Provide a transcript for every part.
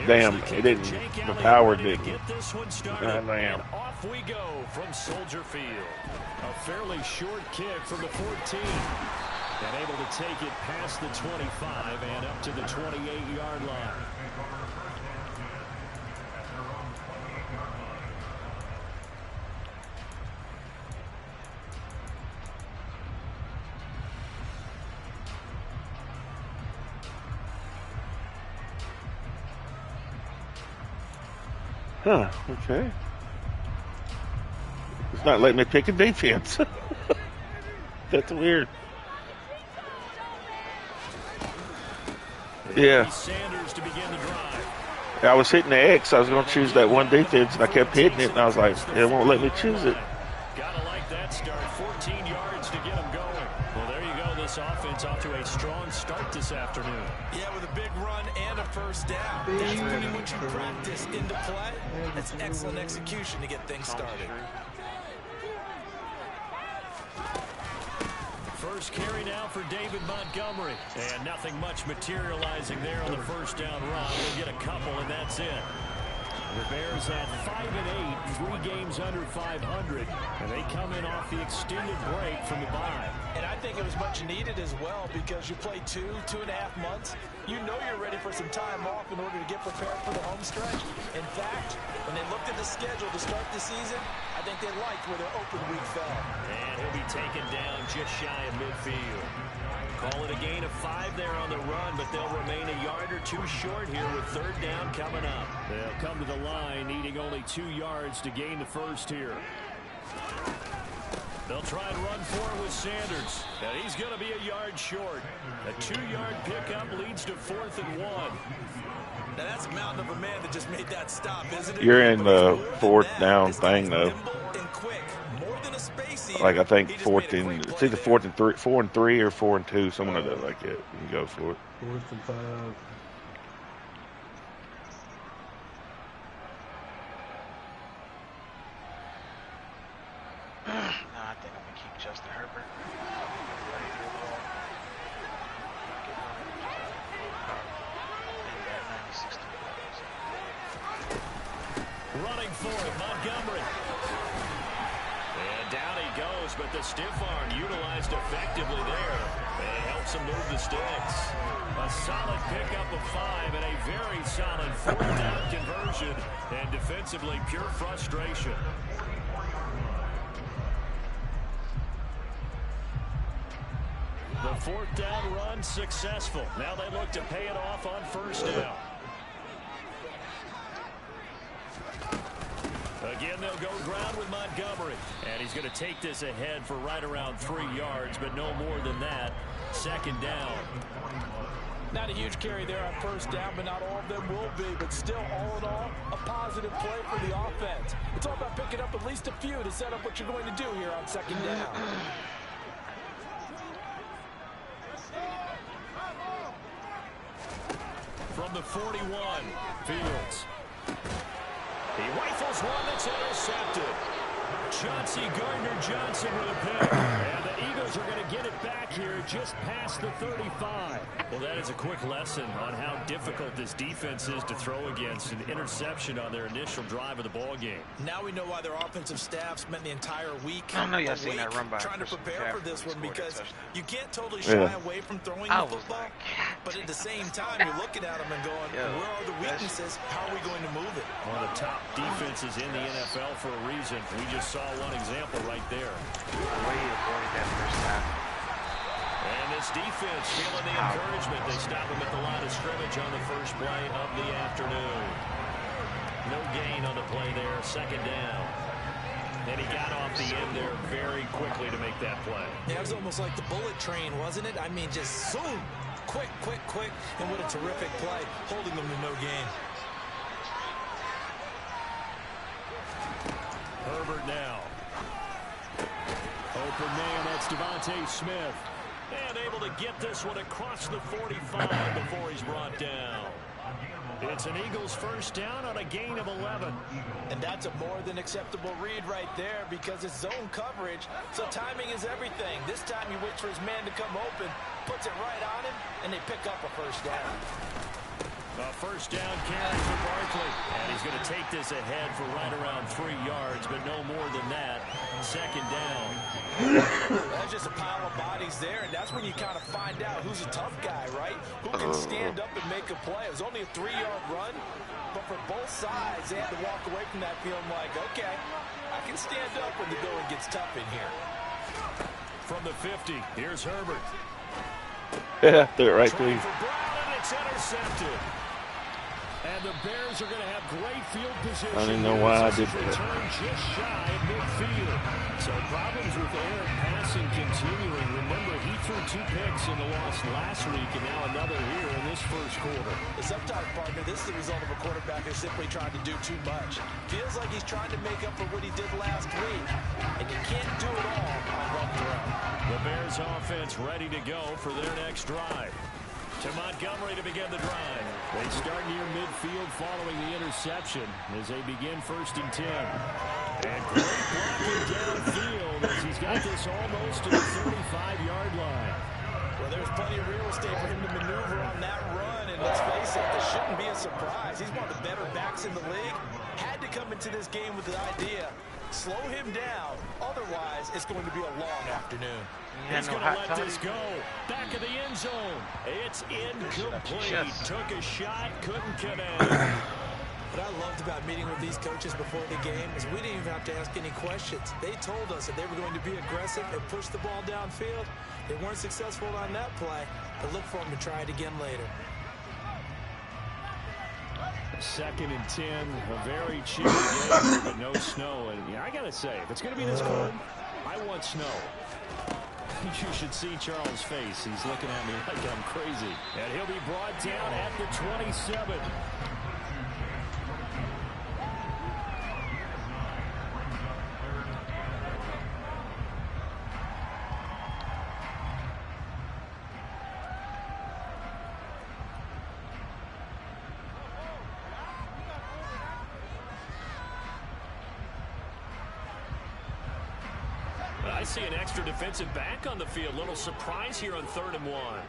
Damn, it didn't. The power didn't. Damn. Off we go from Soldier Field. A fairly short kick from the 14. And able to take it past the 25 and up to the 28-yard line. Huh, okay. It's not letting me pick a defense. That's weird. Yeah. I was hitting the X. I was going to choose that one defense, and I kept hitting it, and I was like, it won't let me choose it. Gotta like that start. 14 yards to get them going. Well, there you go. This offense off to a strong start this afternoon. Yeah, with a big run and a first down. That's pretty much you practice into play. That's excellent execution to get things started. First carry now for David Montgomery. And nothing much materializing there on the first down run. We'll get a couple, and that's it. The Bears at 5-8, 3 games under 500, and they come in off the extended break from the bye. And I think it was much needed as well because you play 2.5 months. You know you're ready for some time off in order to get prepared for the home stretch. In fact, when they looked at the schedule to start the season, I think they liked where their open week fell. And he'll be taken down just shy of midfield. Call it a gain of 5 there on the run, but they'll remain a yard or 2 short here with third down coming up. They'll come to the line needing only 2 yards to gain the first here. They'll try and run for it with Sanders, and he's going to be a yard short. A 2-yard pickup leads to 4th and 1. Now that's a mountain of a man that just made that stop, isn't it? You're in the 4th down thing, though. Like I think it's either 4 and 3 or 4 and 2, someone that does like it. You can go for it. 4th and 5. No, I think I'm gonna keep Justin Herbert. Running for it, Montgomery. And down he goes, but the stiff arm utilized effectively there. It helps him move the sticks. A solid pickup of 5 and a very solid 4th down conversion. And defensively, pure frustration. The 4th down run successful. Now they look to pay it off on first down. Again, they'll go ground with Montgomery. And he's going to take this ahead for right around 3 yards, but no more than that. 2nd down. Not a huge carry there on first down, but not all of them will be. But still, all in all, a positive play for the offense. It's all about picking up at least a few to set up what you're going to do here on 2nd down. From the 41, Fields. He rifles one that's intercepted. Chauncey Gardner-Johnson with a pick. And the Eagles are going to get it back here just past the 35. Well, that is a quick lesson on how difficult this defense is to throw against. An interception on their initial drive of the ball game. Now we know why their offensive staff spent the entire week trying to prepare for this one, because you can't totally shy away from throwing the football. But at the same time, you're looking at them and going, where are the weaknesses? How are we going to move it? One of the top defenses in the NFL for a reason. We just saw one example right there. Way avoided that first half. And this defense feeling the encouragement. They stop him at the line of scrimmage on the first play of the afternoon. No gain on the play there. 2nd down. And he got off the end there very quickly to make that play. Yeah, it was almost like the bullet train, wasn't it? I mean, just zoom. Quick, quick, quick. And what a terrific play, holding them to no gain. Herbert now. Open man, that's Devontae Smith. And able to get this one across the 45 before he's brought down. It's an Eagles first down on a gain of 11. And that's a more than acceptable read right there because it's zone coverage, so timing is everything. This time he waits for his man to come open, puts it right on him, and they pick up a first down. A first down carry for Barkley. And he's going to take this ahead for right around 3 yards, but no more than that. Second down. That's just a pile of bodies there, and that's when you kind of find out who's a tough guy, right? Who can stand up and make a play. It was only a 3-yard run, but for both sides, they had to walk away from that feeling like, okay, I can stand up when the going gets tough in here. From the 50, here's Herbert. Yeah, threw it right through. For Brown, and it's intercepted. And the Bears are going to have great field position. I don't even know why I did that. Return just shy of midfield. So problems with Aaron passing continuing. Remember, he threw 2 picks in the loss last week, and now another here in this first quarter. Sometimes, partner, this is the result of a quarterback who's simply trying to do too much. Feels like he's trying to make up for what he did last week, and you can't do it all on one throw. The Bears offense ready to go for their next drive. To Montgomery to begin the drive. They start near midfield following the interception as they begin 1st and 10. And great blocking downfield as he's got this almost to the 35-yard line. Well, there's plenty of real estate for him to maneuver on that run, and let's face it, this shouldn't be a surprise. He's one of the better backs in the league. Had to come into this game with the idea, slow him down, otherwise it's going to be a long afternoon. He's going to let this go. Back of the end zone. It's incomplete. Took a shot, couldn't connect. What I loved about meeting with these coaches before the game is we didn't even have to ask any questions. They told us that they were going to be aggressive and push the ball downfield. They weren't successful on that play, but look for them to try it again later. 2nd and 10, a very chilly day, but no snow. And yeah, I got to say, if it's going to be this cold, I want snow. You should see Charles' face. He's looking at me like I'm crazy. And he'll be brought down at the 27. I see an extra defensive back on the field. Little surprise here on 3rd and 1.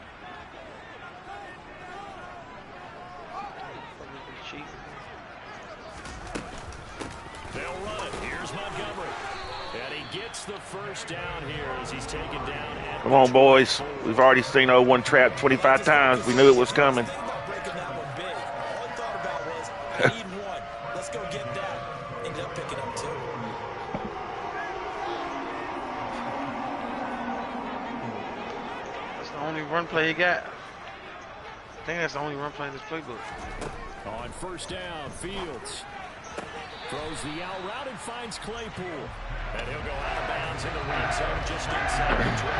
They'll run it. Here's Montgomery. And he gets the first down here as he's taken down. Come on, boys. We've already seen 0-1 trap 25 times. We knew it was coming. Let's go get that. Ended up picking up 2. Only run play you got. I think that's the only run play in this playbook. On 1st down, Fields throws the out route and finds Claypool. And he'll go out of bounds in the red zone just inside the 20.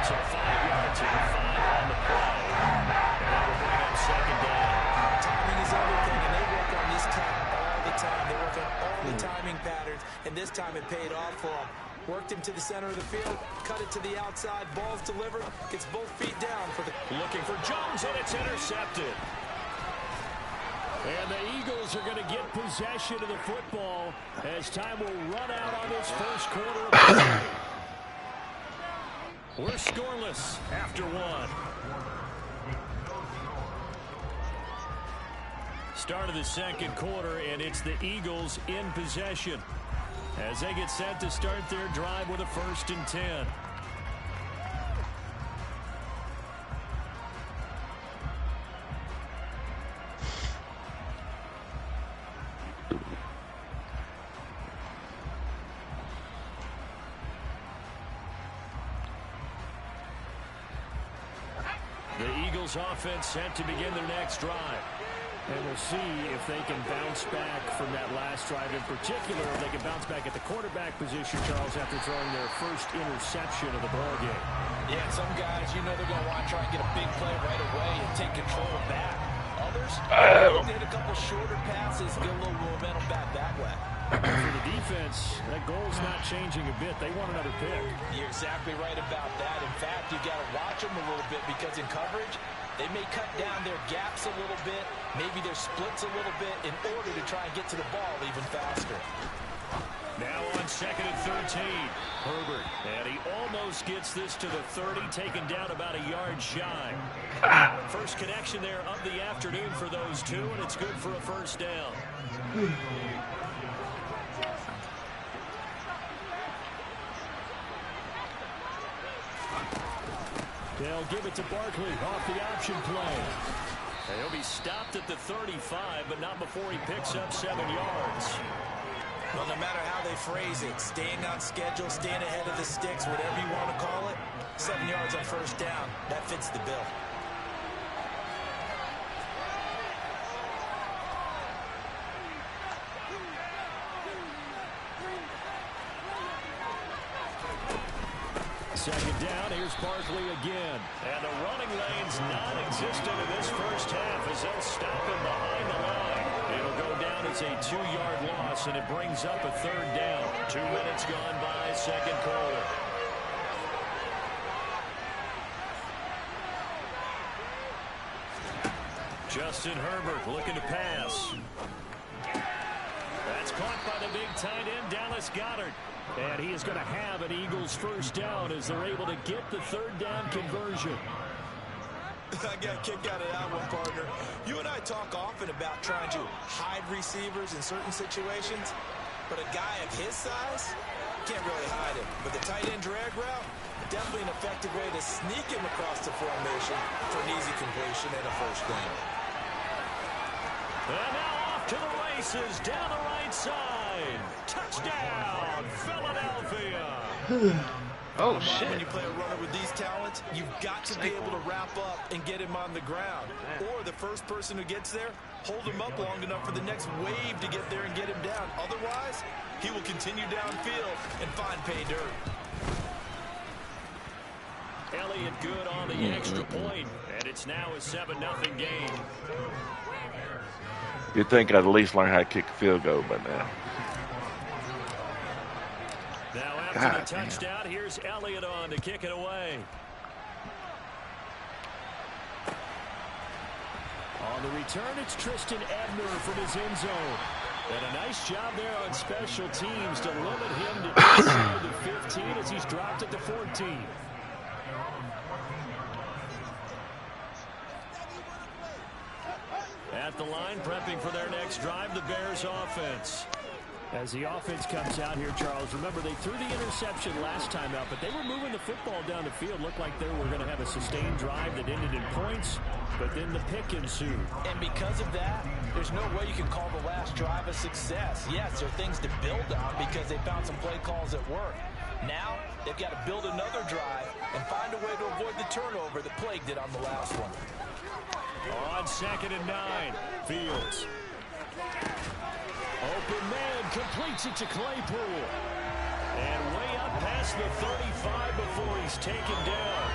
So 5 yards to the 5 on the play. And that will bring up 2nd down. Timing is everything, and they work on this time all the time. They work on all the timing patterns, and this time it paid off for them. Worked him to the center of the field, cut it to the outside, ball's delivered, gets both feet down for the... Looking for Jones, and it's intercepted. And the Eagles are going to get possession of the football as time will run out on this first quarter of play. We're scoreless after 1. Start of the 2nd quarter, and it's the Eagles in possession as they get set to start their drive with a 1st and 10. The Eagles offense set to begin their next drive. And we'll see if they can bounce back from that last drive. In particular, if they can bounce back at the quarterback position, Charles, after throwing their first interception of the ballgame. Yeah, some guys, you know they're going to want to try and get a big play right away and take control back. Others, they hit a couple shorter passes, get a little momentum back that way. For the defense, that goal's not changing a bit. They want another pick. You're exactly right about that. In fact, you got to watch them a little bit because in coverage, they may cut down their gaps a little bit, maybe their splits a little bit in order to try and get to the ball even faster. Now on 2nd and 13. Herbert. And he almost gets this to the 30, taken down about a yard shy. First connection there of the afternoon for those two, and it's good for a first down. They'll give it to Barkley off the option play. And he'll be stopped at the 35, but not before he picks up 7 yards. Well, no matter how they phrase it, staying on schedule, staying ahead of the sticks, whatever you want to call it, 7 yards on first down, that fits the bill. Second down, here's Barkley again. And the running lane's non-existent in this first half as they'll stop him behind the line. It'll go down as a 2-yard loss, and it brings up a third down. 2 minutes gone by, second quarter. Justin Herbert looking to pass. That's caught by the big tight end, Dallas Goedert. And he is going to have an Eagles first down as they're able to get the third down conversion. I got a kick out of that one, partner. You and I talk often about trying to hide receivers in certain situations, but a guy of his size can't really hide him. But the tight end drag route, definitely an effective way to sneak him across the formation for an easy completion and a first down. And now off to the races down the right side. Touchdown, Philadelphia. Oh, shit. When you play a runner with these talents, you've got to be able to wrap up and get him on the ground. Or the first person who gets there, hold him up long enough for the next wave to get there and get him down. Otherwise, he will continue downfield and find pay dirt. Elliott good on the extra point, and it's now a 7-0 game. You'd think I'd at least learn how to kick a field goal by now. Now after the touchdown, here's Elliott on to kick it away. On the return, it's Tristan Ebner from his end zone. And a nice job there on special teams to limit him to inside the 15 as he's dropped at the 14. At the line, prepping for their next drive, the Bears offense. As the offense comes out here, Charles, remember they threw the interception last time out, but they were moving the football down the field. Looked like they were going to have a sustained drive that ended in points, but then the pick ensued. And because of that, there's no way you can call the last drive a success. Yes, there are things to build on because they found some play calls that work. Now, they've got to build another drive and find a way to avoid the turnover that plagued it on the last one. On 2nd and 9, Fields. Open man completes it to Claypool. And way up past the 35 before he's taken down.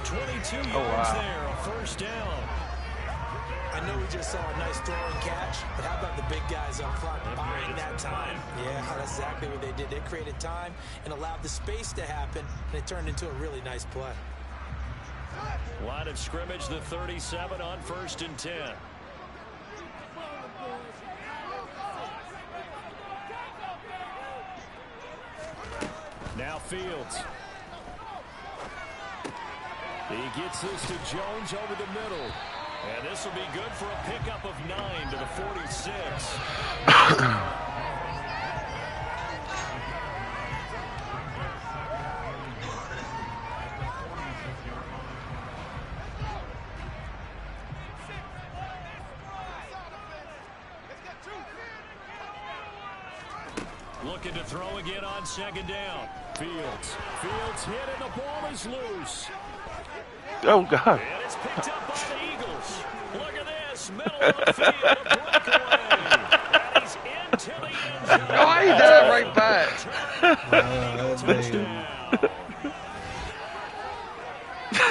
22 yards there, a first down. I know we just saw a nice throwing catch, but how about the big guys up front buying that time? Yeah, that's exactly what they did. They created time and allowed the space to happen, and it turned into a really nice play. Line of scrimmage, the 37 on 1st and 10. Now Fields. He gets this to Jones over the middle. And this will be good for a pickup of 9 to the 46. Looking to throw again on 2nd down. Fields hit and the ball is loose. Oh, God. And it's picked up by the Eagles. Look at this. Middle of the field. A breakaway. And he's into the end zone. Oh, he did it right back. Touchdown.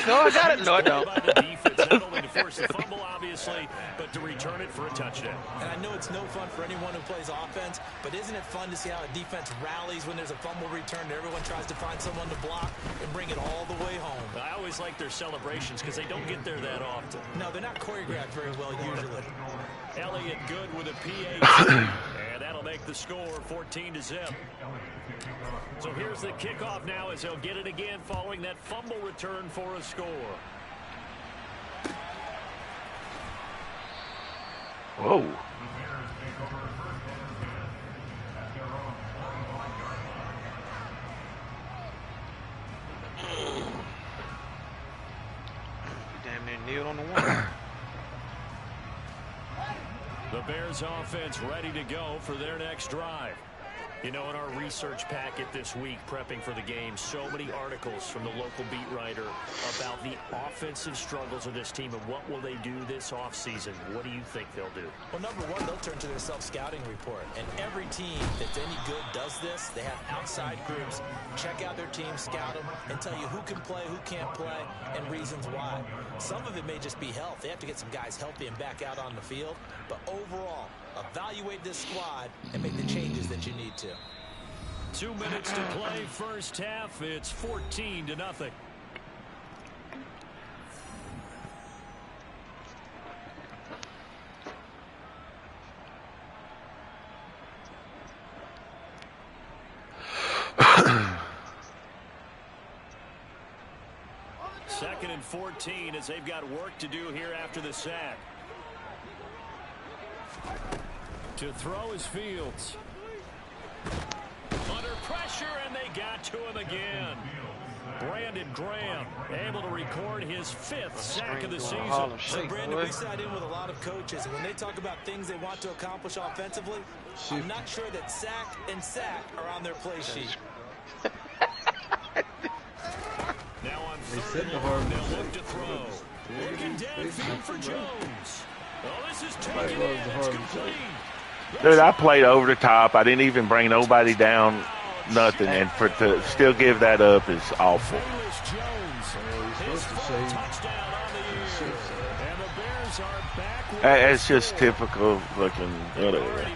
No, I got it. No, I don't. By the defense, not only to force the fumble, obviously, but to return it for a touchdown. And I know it's no fun for anyone who plays offense, but isn't it fun to see how a defense rallies when there's a fumble return and everyone tries to find someone to block and bring it all the way home? I always like their celebrations because they don't get there that often. No, they're not choreographed very well usually. Elliott good with a PAT. And that'll make the score 14-0. So here's the kickoff now as they'll get it again following that fumble return for a score. Whoa. Damn near kneeled on the one. The Bears offense ready to go for their next drive. You know, in our research packet this week, prepping for the game, so many articles from the local beat writer about the offensive struggles of this team and what will they do this offseason. What do you think they'll do? Well, number one, they'll turn to their self-scouting report. And every team that's any good does this. They have outside groups, check out their team, scout them, and tell you who can play, who can't play, and reasons why. Some of it may just be health. They have to get some guys healthy and back out on the field. But overall, evaluate this squad and make the changes that you need to. 2 minutes to play first half. It's 14-0. Second and 14 as they've got work to do here after the sack. To throw is Fields. Under pressure, and they got to him again. Brandon Graham able to record his 5th sack of the season. So, Brandon, we sat in with a lot of coaches, and when they talk about things they want to accomplish offensively, I'm not sure that sack and sack are on their play sheet. Now on third and long, they'll look to throw. Looking downfield for Jones. Oh, this is taken in. It's complete. Dude, I played over the top. I didn't even bring nobody down, nothing. And to still give that up is awful. It's just typical looking. Whatever.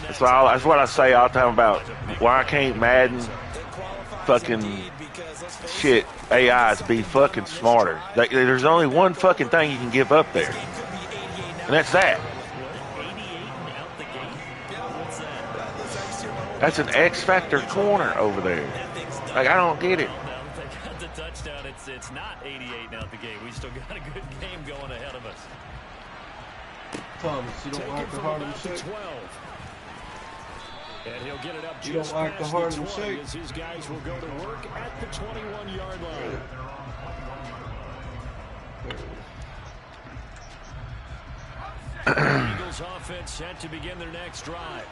That's what I say all the time about why can't Madden fucking shit AIs be fucking smarter. There's only one fucking thing you can give up there. And that's that. That's an X Factor corner over there. Like, I don't get it. They got the touchdown. It's not 88 out the gate. We still got a good game going ahead of us. Thomas, you don't like the Harlem Shake? 12. And he'll get it up you don't like the Harlem Shake? As his guys will go to work at the 21-yard line. Eagles offense set to begin their next drive.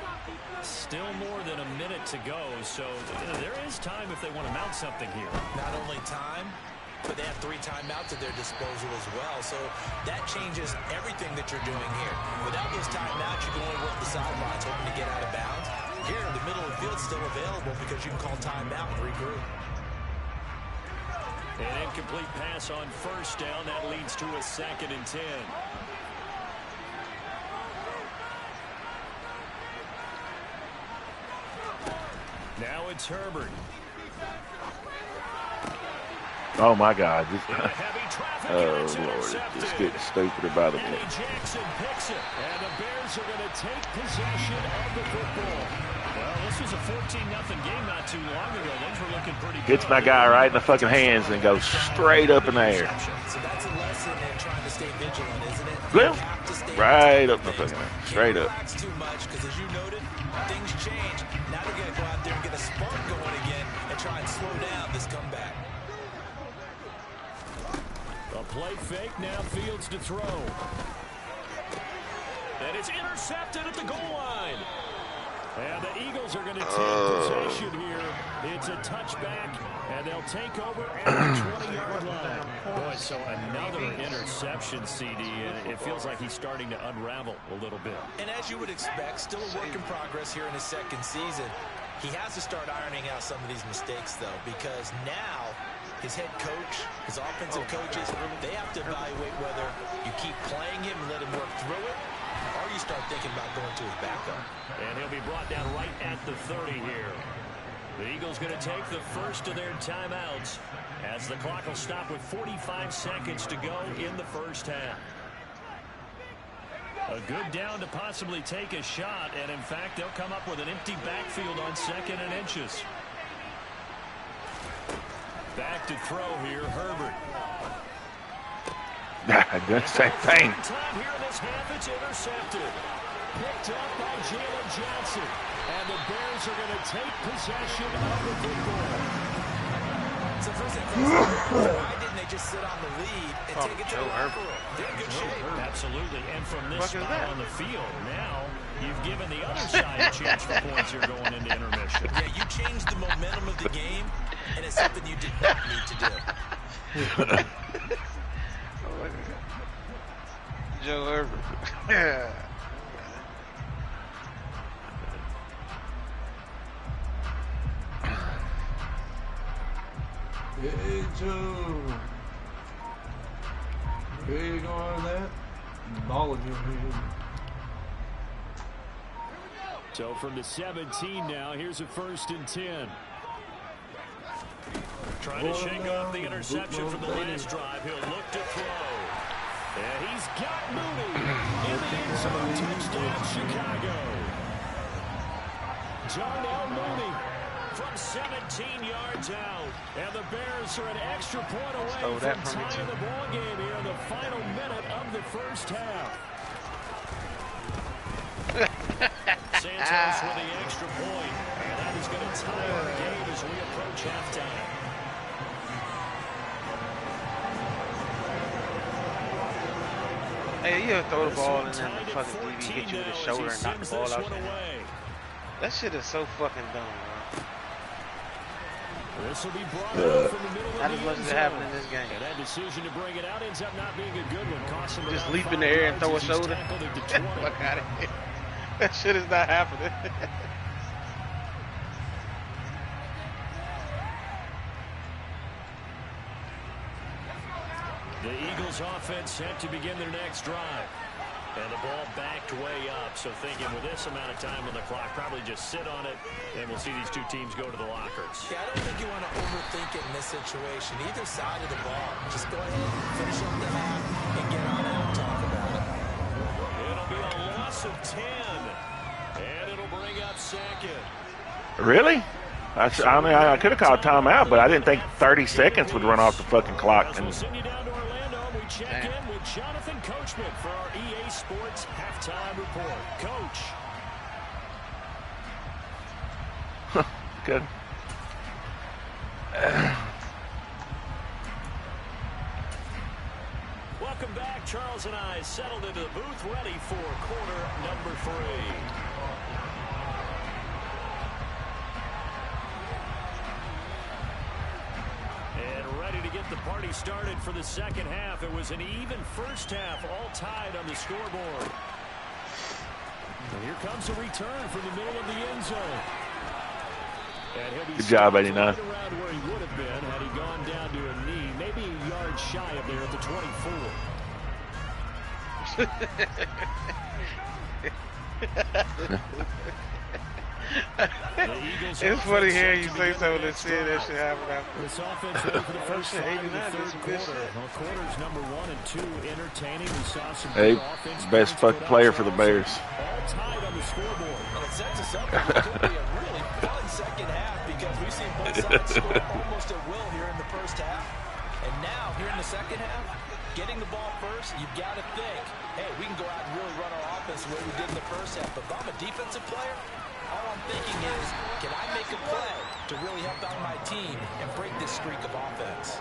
Still more than a minute to go, so there is time if they want to mount something here. Not only time, but they have 3 timeouts at their disposal as well, so that changes everything that you're doing here. Without those timeouts, you can only work the sidelines, hoping to get out of bounds. Here, the middle of the field is still available because you can call timeout and regroup. An incomplete pass on first down. That leads to a 2nd and 10. Now it's Herbert. Oh my God! Oh Lord, it's getting stupider by the minute. Jackson picks it, and the Bears are going to take possession of the football. Well, this was a 14-0 game not too long ago. Those were looking pretty good. Gets my guy right in the fucking hands and goes straight up in the air. So that's a lesson in trying to stay vigilant, isn't it? Well, right up the fucking air, straight up. Relax too much because, as you noted, things change. Now they're going to go out there and get a spark going again and try and slow down this comeback. A play fake, now Fields to throw. And it's intercepted at the goal line. And the Eagles are going to take possession here. It's a touchback, and they'll take over at the 20-yard line. Boy, so another interception, CD, and it feels like he's starting to unravel a little bit. And as you would expect, still a work in progress here in his 2nd season. He has to start ironing out some of these mistakes, though, because now his head coach, his offensive coaches, they have to evaluate whether you keep playing him and let him work through it, or you start thinking about going to his backup. And he'll be brought down right at the 30 here. The Eagles going to take the first of their timeouts as the clock will stop with 45 seconds to go in the first half. A good down to possibly take a shot, and in fact, they'll come up with an empty backfield on 2nd and inches. Back to throw here, Herbert. Doing the same thing. Time here in this half, it's intercepted. Picked up by Jalen Johnson. And the Bears are going to take possession of the football. So first and foremost, why didn't they just sit on the lead and take it to the locker room? They're in good shape. Absolutely. And from this spot on the field, now you've given the other side a chance for points here going into intermission. Yeah, you changed the momentum of the game, and it's something you did not need to do. Joe Herbert. Yeah. Hey, Joe. Big on that. Ball in your hand. So from the 17 now, here's a 1st and 10. Trying to shake off the interception from the last drive. He'll look to throw. And he's got Mooney in the end zone. Touchdown, Chicago. Darnell Mooney from 17 yards out. And the Bears are an extra point away from tying the ball game here in the final minute of the first half. Santos with the extra point. And that is going to tie our game as we approach halftime. Hey, you ever throw the ball and then the fucking DB hit you with his shoulder and knock the ball out your hand? That shit is so fucking dumb, bro. This will be brought up from the middle of Not as much as it happened in this game. And that decision to bring it out ends up not being a good one. Just leap in the air and throw a shoulder. Fuck out of here. That shit is not happening. The Eagles offense set to begin their next drive. And the ball backed way up. So thinking with this amount of time on the clock, probably just sit on it, and we'll see these two teams go to the lockers. Yeah, I don't think you want to overthink it in this situation. Either side of the ball. Just go ahead, finish up the half, and get on out and talk about it. It'll be a loss of 10. And it'll bring up 2nd. Really? I mean, I could have called timeout, but I didn't think 30 seconds would run off the fucking clock. And We'll send you down to Orlando. We check in with Jonathan Coachman for our EA Sports halftime report. Coach. good. Welcome back. Charles and I settled into the booth, ready for quarter number 3. Ready to get the party started for the second half. It was an even first half, all tied on the scoreboard. And here comes a return from the middle of the end zone. And he'll be good job, 89. right around where he would have been had he gone down to a knee, maybe a yard shy of there at the 24. It's funny hearing you say some of this shit that shit happen after. This offense ready for the first half of the third quarter. Well, quarters number 1 and 2 entertaining. We saw some Hey, offense. best fucking player for the Bears. All tied on the scoreboard. Well, it sets us up for what could be a really fun second half because we've seen both sides score almost at will here in the first half. And now, here in the second half, getting the ball first, you've got to think, hey, we can go out and really run our offense the way we did in the first half. But if I'm a defensive player, all I'm thinking is, can I make a play to really help out my team and break this streak of offense?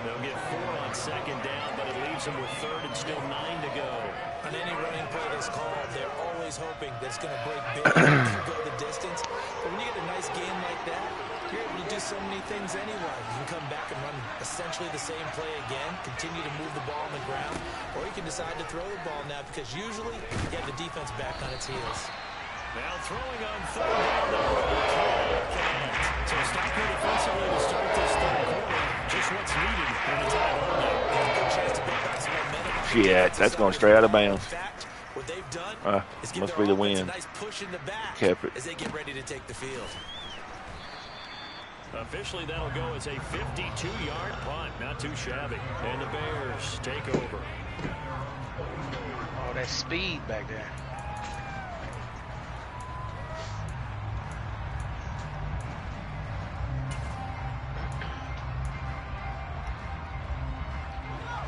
They'll get 4 on second down, but it leaves them with third and still 9 to go. On any running play that's called, they're always hoping that it's going to break big and go the distance. But when you get a nice game like that, you're able to do so many things anyway. You can come back and run essentially the same play again, continue to move the ball on the ground, or you can decide to throw the ball now because usually you have the defense back on its heels. Now throwing on third down. So stop here defensively to start this third quarter. Just what's needed in the time. Good chance to build back some momentum. Shit, that's going straight out of bounds. In fact, what they've done is give Must their be the offense a wind. nice push in the back Kept it. as they get ready to take the field. Officially, that'll go as a 52-yard punt. Not too shabby. And the Bears take over. Oh, that speed back there.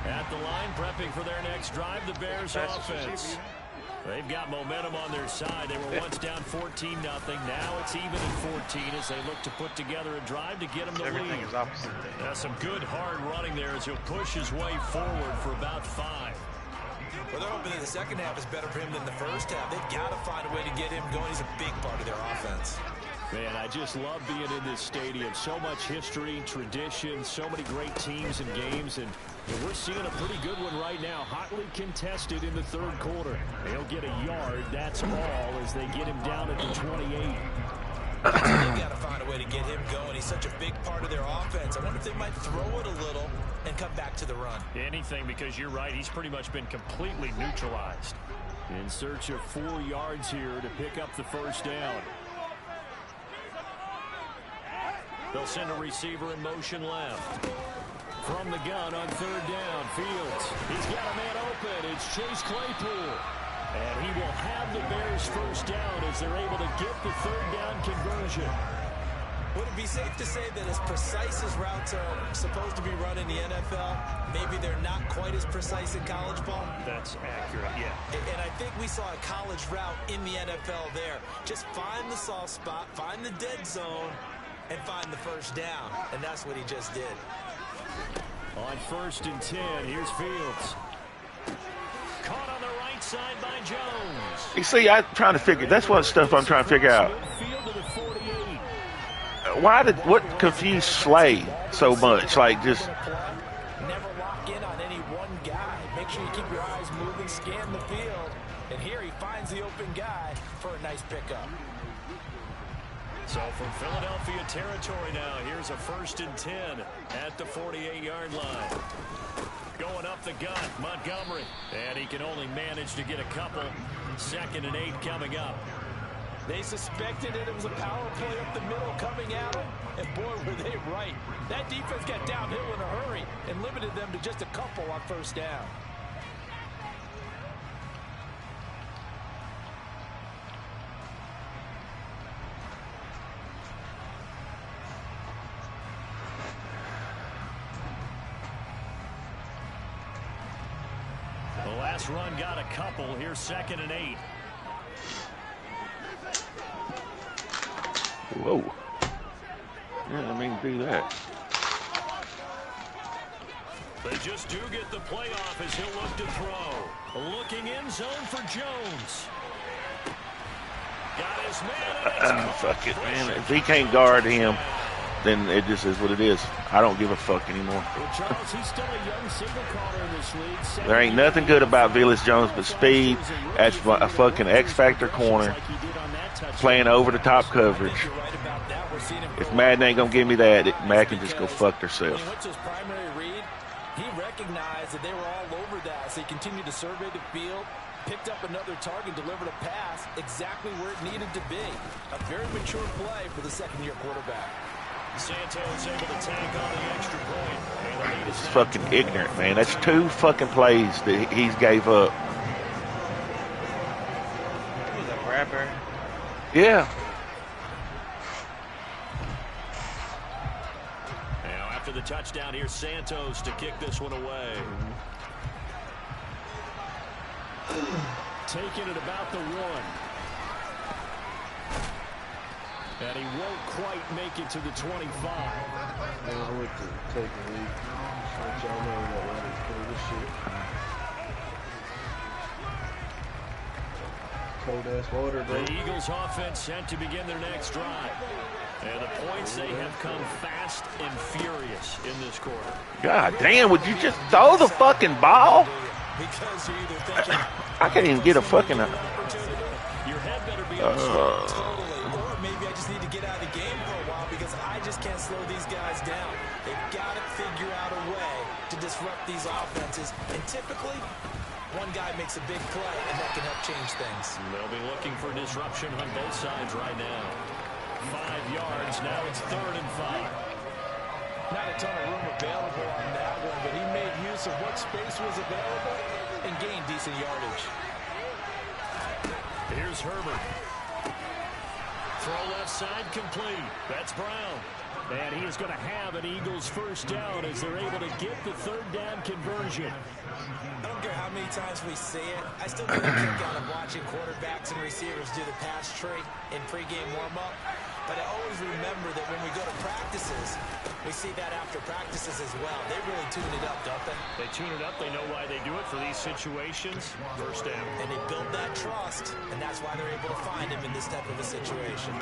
At the line, prepping for their next drive, the Bears offense. They've got momentum on their side. They were once down 14-0. Now it's even at 14 as they look to put together a drive to get them the Everything lead. is opposite. That's some good hard running there as he'll push his way forward for about 5. Well, they're hoping that the second half is better for him than the first half. They've got to find a way to get him going. He's a big part of their offense. Man, I just love being in this stadium. So much history, tradition, so many great teams and games, and we're seeing a pretty good one right now. Hotly contested in the third quarter. They'll get a yard, that's all, as they get him down at the 28. They've got to find a way to get him going. He's such a big part of their offense. I wonder if they might throw it a little and come back to the run. Anything, because you're right, he's pretty much been completely neutralized. In search of 4 yards here to pick up the first down. They'll send a receiver in motion left. From the gun on third down, Fields. He's got a man open. It's Chase Claypool. And he will have the Bears first down as they're able to get the third down conversion. Would it be safe to say that as precise as routes are supposed to be run in the NFL, maybe they're not quite as precise in college ball? That's accurate, yeah. And I think we saw a college route in the NFL there. Just find the soft spot, find the dead zone, and find the first down. And that's what he just did. On 1st and 10, here's Fields. Caught on the right side by Jones. You see, I'm trying to figure. That's what stuff I'm trying to figure out. What confused Slay so much? Like, just never lock in on any one guy. Make sure you keep your eyes moving, scan the field, and here he finds the open guy for a nice pickup. So from Philadelphia territory now, here's a 1st and 10 at the 48-yard line. Going up the gut, Montgomery. And he can only manage to get a couple. 2nd and 8 coming up. They suspected it was a power play up the middle coming at him, and boy, were they right. That defense got downhill in a hurry and limited them to just a couple on first down. The last run got a couple. Here's 2nd and 8. whoa. Yeah, I mean, do that. They just do get the playoff as he'll look to throw. Looking in zone for Jones. Got his man. Fuck it, man. If he can't guard him, then it just is what it is. I don't give a fuck anymore. Well, Charles, he's still a young single caller in this league. There ain't nothing good about Velus Jones but speed. That's a fucking X-Factor corner. Playing over-the-top coverage. If Madden ain't going to give me that, Matt can just go fuck herself. He recognized that they were all over that, so he continued to survey the field, picked up another target, delivered a pass exactly where it needed to be. A very mature play for the second-year quarterback. Santos able to tank on the extra point. It's fucking ignorant, man. That's 2 fucking plays that he's gave up. He was a rapper. Yeah. Now after the touchdown, here's Santos to kick this one away. Taking it about the 1. And he won't quite make it to the 25. I went to take a leak. So y'all know that we're ready for this shit. Cold ass water, bro. The Eagles offense sent to begin their next drive. And the points, they have come fast and furious in this quarter. God damn, would you just throw the fucking ball? Because you're either thinking, I can't even get a fucking... Your head better be on totally, or maybe I just need to get out of the game for a while because I just can't slow these guys down. They've got to figure out a way to disrupt these offenses. And typically, one guy makes a big play, and that can help change things. They'll be looking for disruption on both sides right now. 5 yards. Now it's 3rd and 5. Not a ton of room available on that one, but he made use of what space was available and gained decent yardage. Here's Herbert. Throw left side complete. That's Brown. And he is going to have an Eagles first down as they're able to get the 3rd down conversion. I don't care how many times we see it. I still get a kick out of watching quarterbacks and receivers do the pass tree in pregame warm-up. But I always remember that when we go to practices, we see that after practices as well. They really tune it up, don't they? They tune it up. They know why they do it for these situations. First down. And they build that trust, and that's why they're able to find him in this type of a situation.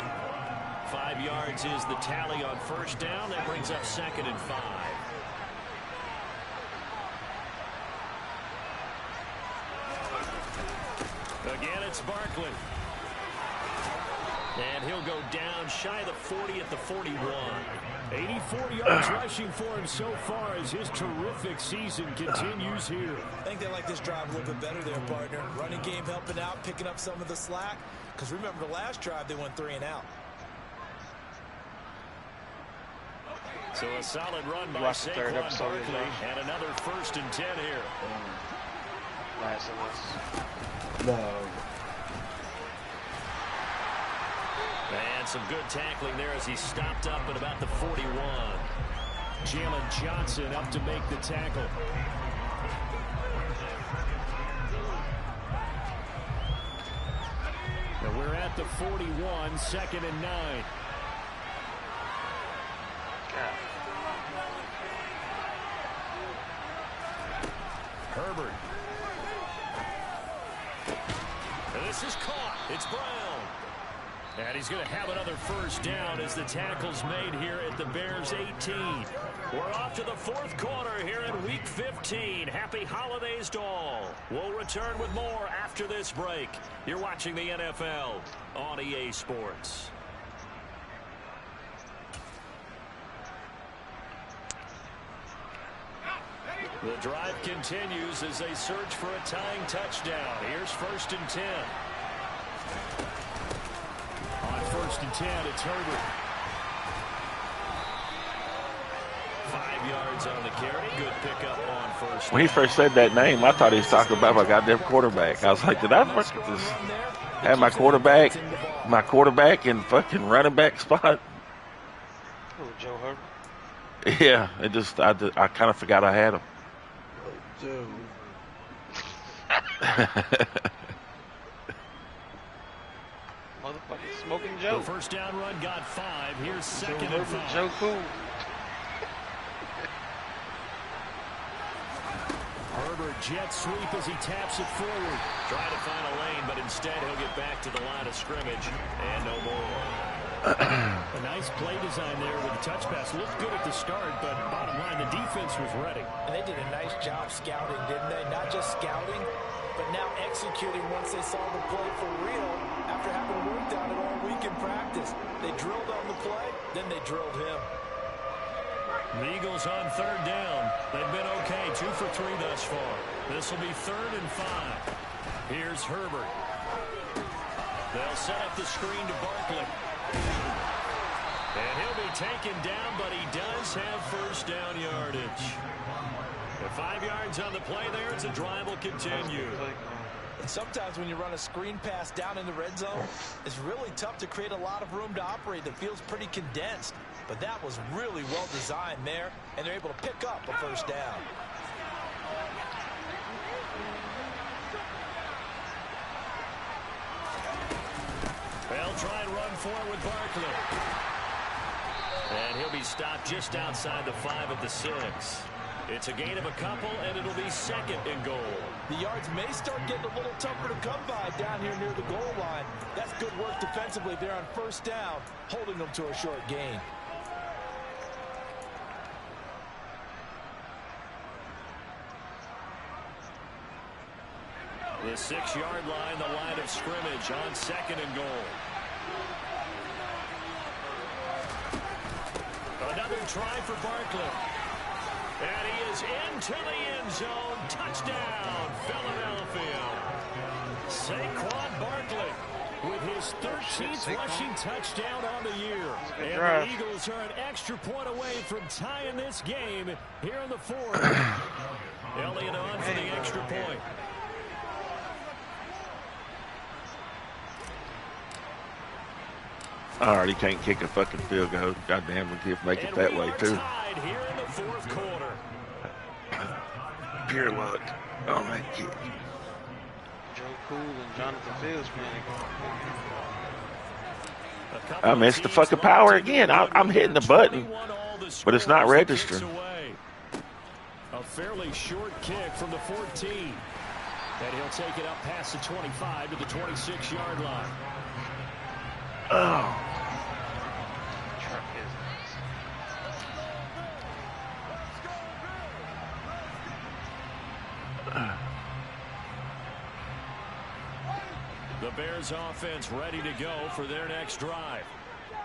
5 yards is the tally on first down. That brings up 2nd and 5. Again, it's Barkley. And he'll go down shy of the 40 at the 41. 84 yards rushing for him so far as his terrific season continues here. I think they like this drive a little bit better there, partner. Running game helping out, picking up some of the slack. Because remember the last drive, they went 3 and out. So a solid run by Saquon Barkley, and another 1st and 10 here. Last of us. No. And some good tackling there as he stopped up at about the 41. Jalen Johnson up to make the tackle. And we're at the 41, 2nd and 9. Herbert. And this is caught. It's Brown. And he's going to have another first down as the tackle's made here at the Bears 18. We're off to the 4th quarter here in Week 15. Happy holidays to all. We'll return with more after this break. You're watching the NFL on EA Sports. The drive continues as they search for a tying touchdown. Here's 1st and 10. On 1st and 10, it's Herbert. 5 yards on the carry. Good pickup on first down. When he first said that name, I thought he was talking about my goddamn quarterback. I was like, did I fucking just have my quarterback in fucking running back spot? Oh, Joe Herbert. Yeah, it just I kind of forgot I had him. Dude. Motherfucking smoking Joe. The first down run got 5. Here's 2nd and 5. Joe Cool. Herbert jet sweep as he taps it forward. Trying to find a lane, but instead he'll get back to the line of scrimmage. And no more. A nice play design there with the touch pass. Looked good at the start, but bottom line, the defense was ready. And they did a nice job scouting, didn't they? Not just scouting, but now executing once they saw the play for real after having worked on it all week in practice. They drilled on the play, then they drilled him. The Eagles on 3rd down. They've been okay, 2 for 3 thus far. This will be 3rd and 5. Here's Herbert. They'll set up the screen to Barkley. And he'll be taken down, but he does have first down yardage. The 5 yards on the play there as the drive will continue. And sometimes when you run a screen pass down in the red zone, it's really tough to create a lot of room to operate. The field's pretty condensed. But that was really well designed there, and they're able to pick up a first down. They'll try and run for it with Barkley. And he'll be stopped just outside the 5 of the 6. It's a gain of a couple, and it'll be 2nd and goal. The yards may start getting a little tougher to come by down here near the goal line. That's good work defensively there on first down, holding them to a short gain. The 6-yard line, the line of scrimmage on 2nd and goal. Another try for Barkley. And he is into the end zone. Touchdown, Philadelphia. Saquon Barkley. with his 13th rushing touchdown on the year. And drive. the Eagles are an extra point away from tying this game here in the fourth. Elliott on for the extra point. I already can't kick a fucking field goal. Goddamn, we can make it that way too. Tied here in the fourth quarter. Pure luck on that kick. Joe Cool and Jonathan Fields playing. I missed the fucking power again. I'm hitting the button, but it's not registering. A fairly short kick from the 14. And he'll take it up past the 25 to the 26-yard line. Oh. Truck is The Bears offense ready to go for their next drive.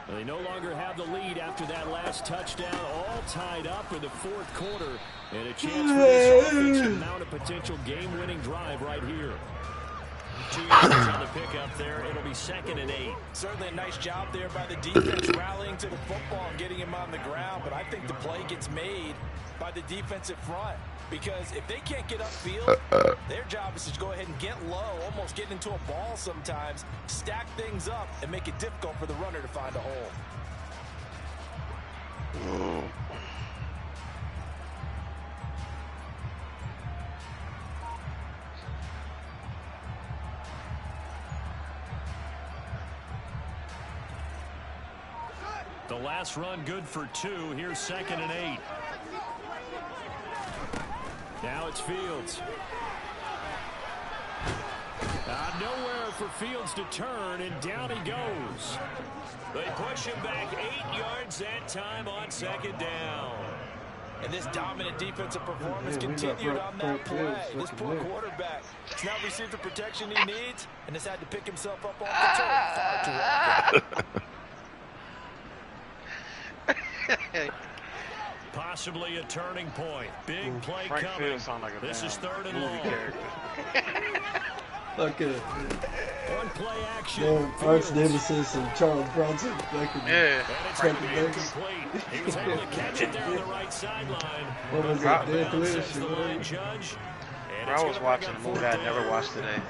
They no longer have the lead after that last touchdown, all tied up in the fourth quarter. And a chance for this offense to mount a potential game-winning drive right here. 2 yards on the pickup there. It'll be 2nd and 8. Certainly a nice job there by the defense rallying to the football and getting him on the ground. But I think the play gets made by the defensive front. Because if they can't get upfield, their job is to go ahead and get low, almost get into a ball sometimes, stack things up, and make it difficult for the runner to find a hole. The last run good for 2. Here's 2nd and 8. Now it's Fields. Nowhere for Fields to turn, and down he goes. They push him back 8 yards that time on 2nd down. And this dominant defensive performance continued on that play. This poor quarterback has now received the protection he needs and has had to pick himself up off the turf far too often. Possibly a turning point. Big play Frank coming. Fields sound like a This is 3rd and long. Like a On play action. Arch Nemesis and Charles Bronson back in Yeah. Frank Being complete. He was able to catch it there on the right sideline. What was that? Dan Says the line Collision. judge. And I it's was gonna watching a bring up movie 4th I'd never down. watched today.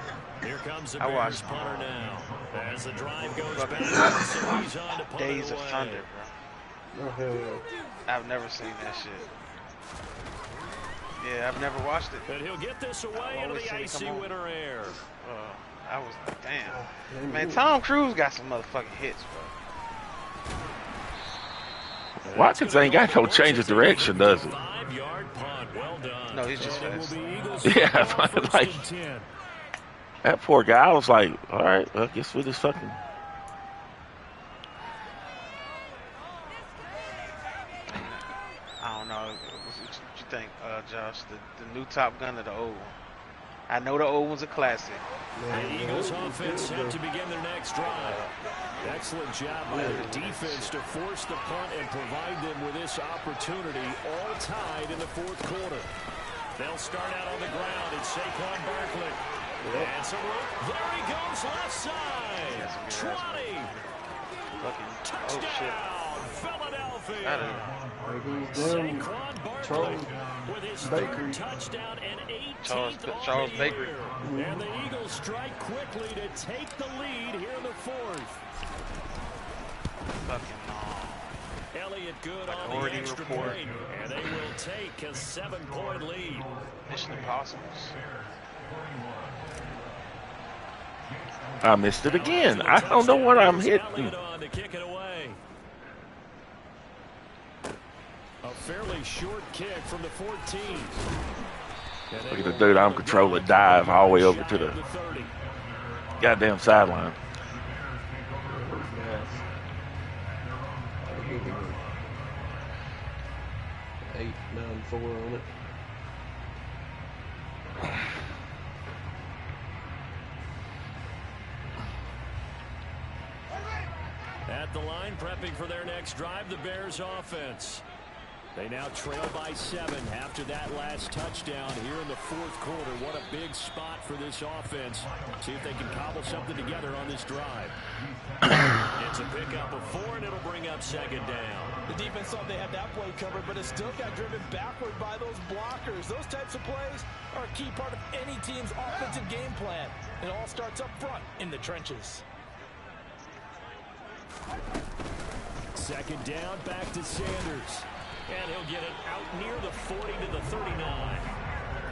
Here comes the I Bears watched punter now. As the drive goes fucking back, so he's on to punt it Days of away. Thunder, bro. Oh, hell yeah. I've never seen that shit. Yeah, I've never watched it. But he'll get this away into always the seen it icy come on. winter air. I was like, damn. Man, Tom Cruise got some motherfucking hits, bro. Watkins ain't got no change of direction, does he? 5-yard punt. Well done. No, he's just And it fast. will be Eagles Yeah, on but 1st like- and 10. That poor guy, I was like, all right, well, I guess we just fucking. I don't know. What you think, Josh? The new Top Gun or the old one? I know the old one's a classic. The Eagles offense set to begin their next drive. Excellent job by the defense to force the punt and provide them with this opportunity, all tied in the fourth quarter. They'll start out on the ground. It's Saquon Barkley. And some room. There he goes left side. 20. Fucking, oh shit. Touchdown, Philadelphia. There goes down Saquon Barkley Charles with his Baker. 3rd touchdown and 18th Charles on the Baker. year. And the Eagles strike quickly to take the lead here in the fourth. Fucking Elliott good on the Minority extra Report. point, and they will take a 7-point lead. Mission Impossible. I missed it again. I don't know what I'm hitting. Elliott on to kick it away. A fairly short kick from the 14. Look at the dude I'm controlling dive all the way over to the 30. goddamn sideline. Yes. 8-9-4 on it. At the line, prepping for their next drive, the Bears offense. They now trail by 7 after that last touchdown here in the fourth quarter. What a big spot for this offense. See if they can cobble something together on this drive. It's a pickup of 4, and it'll bring up second down. The defense thought they had that play covered, but it still got driven backward by those blockers. Those types of plays are a key part of any team's offensive game plan. It all starts up front in the trenches. Second down, back to Sanders. And he'll get it out near the 40 to the 39.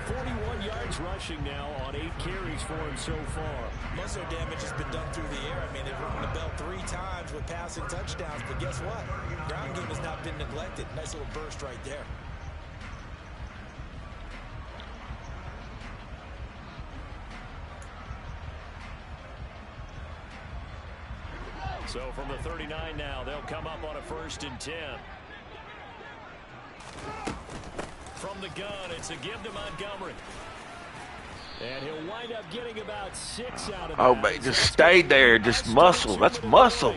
41 yards rushing now on 8 carries for him so far. Most of their damage has been done through the air. I mean, they've rung the bell 3 times with passing touchdowns, but guess what? Ground game has not been neglected. Nice little burst right there. So from the 39 now, they'll come up on a 1st and 10. From the gun, it's a give to Montgomery. And he'll wind up getting about 6 out of that. Oh, man, just stayed there. Just muscle. That's muscle.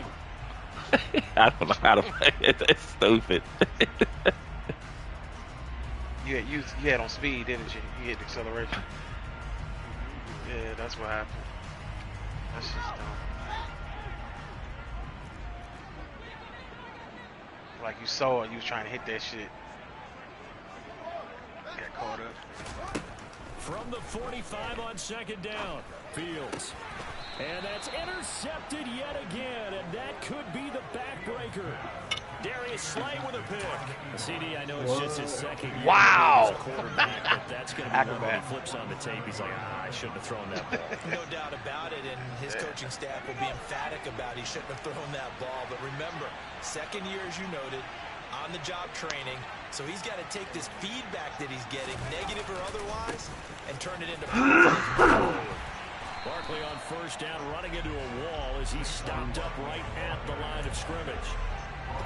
I don't know how to play it. That's stupid. You had on speed, didn't you? You hit acceleration. Yeah, that's what happened. That's just dumb. Like you saw it, you was trying to hit that shit. Got caught up. From the 45 on 2nd down, Fields. And that's intercepted yet again, and that could be the backbreaker. Darius Slay with a pick. CD, I know it's just his 2nd year as a quarterback, but that's going to be one when he flips on the tape. He's like, I shouldn't have thrown that ball. No doubt about it, and his coaching staff will be emphatic about he shouldn't have thrown that ball. But remember, 2nd year, as you noted, on-the-job training. So he's got to take this feedback that he's getting, negative or otherwise, and turn it into positive. Barkley on 1st down, running into a wall as he stopped up right at the line of scrimmage.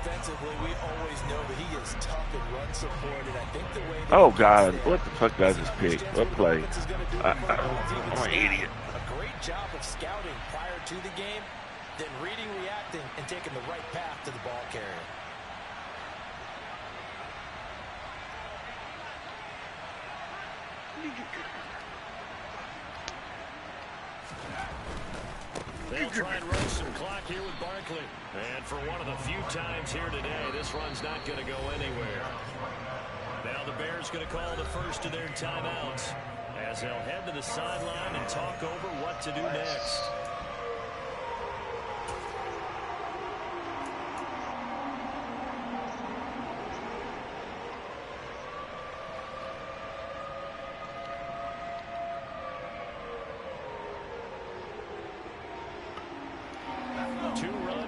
Defensively, we always know that he is tough and run supported. I think the way Oh, God. What the fuck does this pick? What play? I'm an idiot. A great job of scouting prior to the game, then reading, reacting, and taking the right path to the ball carrier. They'll try and run some clock here with Barkley. And for one of the few times here today, this run's not going to go anywhere. Now the Bears going to call the first of their timeouts as they'll head to the sideline and talk over what to do next.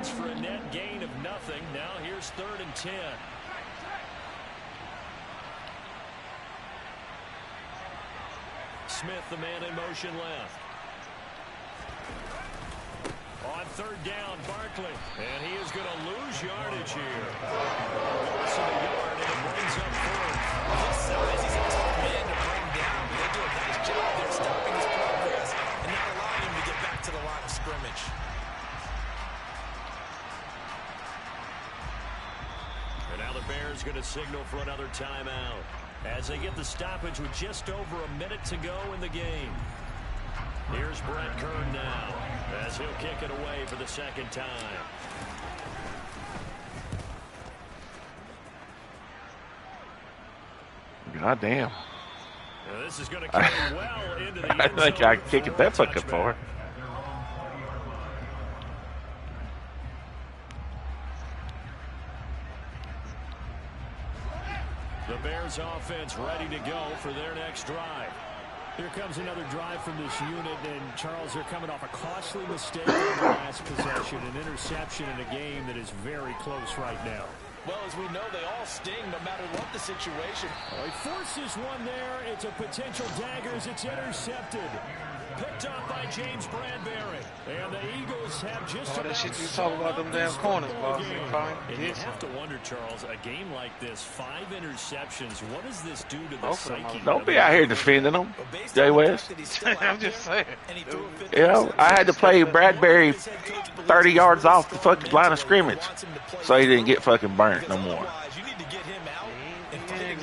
For a net gain of nothing. Now here's 3rd and 10. Smith, the man in motion left. On 3rd down, Barkley. And he is going to lose yardage here. Loss of a yard, and it brings up 4th. His size, he's a tough man to bring down, but they do a nice job there stopping his progress and not allowing him to get back to the line of scrimmage. Bears going to signal for another timeout as they get the stoppage with just over a minute to go in the game. Here's Brett Kern now as he'll kick it away for the 2nd time. God damn. Now this is going to carry well into the I think I can kick it that fucking far. The Bears offense ready to go for their next drive. Here comes another drive from this unit, and Charles, they're coming off a costly mistake on the last possession, an interception in a game that is very close right now. Well, as we know, they all sting no matter what the situation. He forces one there. It's a potential dagger as it's intercepted. Picked up by James Bradbury. And the Eagles have just that shit you talk about them damn corners, boss. And you have to wonder, Charles, a game like this, 5 interceptions, what does this do to the psyche? Don't be out here defending them, Jay West. I'm just saying. You know, I had to play Bradbury 30 yards off the fucking line of scrimmage so he didn't get fucking burnt no more. You need to get him out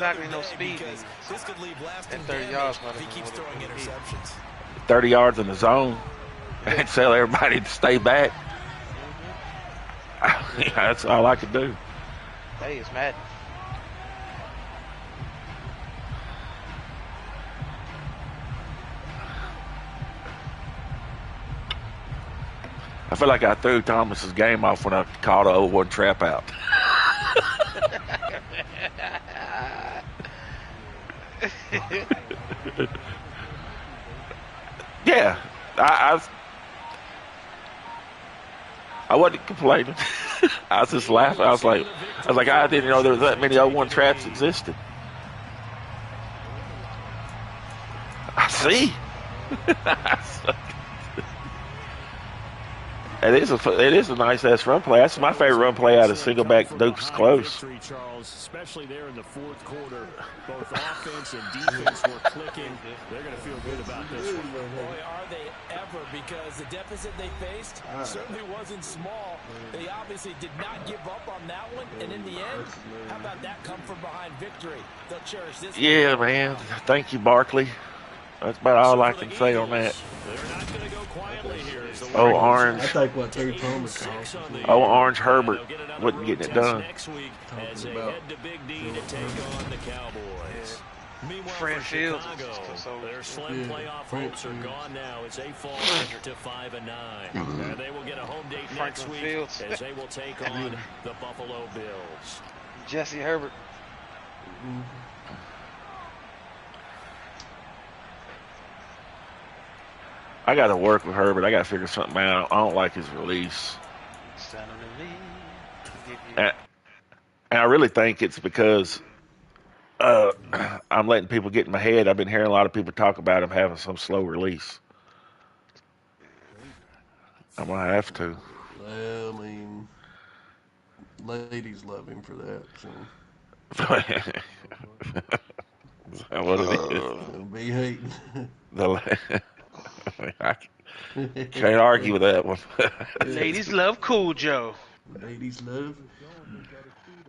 exactly no speed. Because this could leave lasting That 30 damage yards might if he have keeps been throwing what it was. interceptions. 30 yards in the zone and tell everybody to stay back. Yeah, that's all I could do. Hey, it's Madden. I feel like I threw Thomas's game off when I called a 0-1 trap out. Yeah, I wasn't complaining. I was just laughing. I was like, I didn't know there was that many 0-1 traps existed. I see. It is a nice ass run play. That's my favorite run play out of single back Duke's close. Victory, Charles, especially there in the fourth quarter. Both offense and defense were clicking. They're going to feel good about this one. Boy, are they ever, because the deficit they faced certainly wasn't small. They obviously did not give up on that one, and in the end, how about that come from behind victory? They'll cherish this. Yeah, man. Thank you, Barkley. That's about all I can say on that. They're not going to go quietly here. Oh, Orange. I think what Terry Thomas calls. Oh, Orange Herbert wasn't getting it done. Next week as they about head to Big D to take on the Cowboys. Meanwhile, Fred for Fields Chicago, is so- their slim playoff hopes are gone now as they fall to 5-9. And they will get a home date next Franklin week Fields. as they will take on the Buffalo Bills. Jesse Herbert. I got to work with Herbert. I got to figure something out. I don't like his release. And I really think it's because I'm letting people get in my head. I've been hearing a lot of people talk about him having some slow release. I'm going to have to. Well, I mean, ladies love him for that. So. Is that what it is? They'll be hating. I can't argue with that one. Ladies love Cool Joe. Ladies love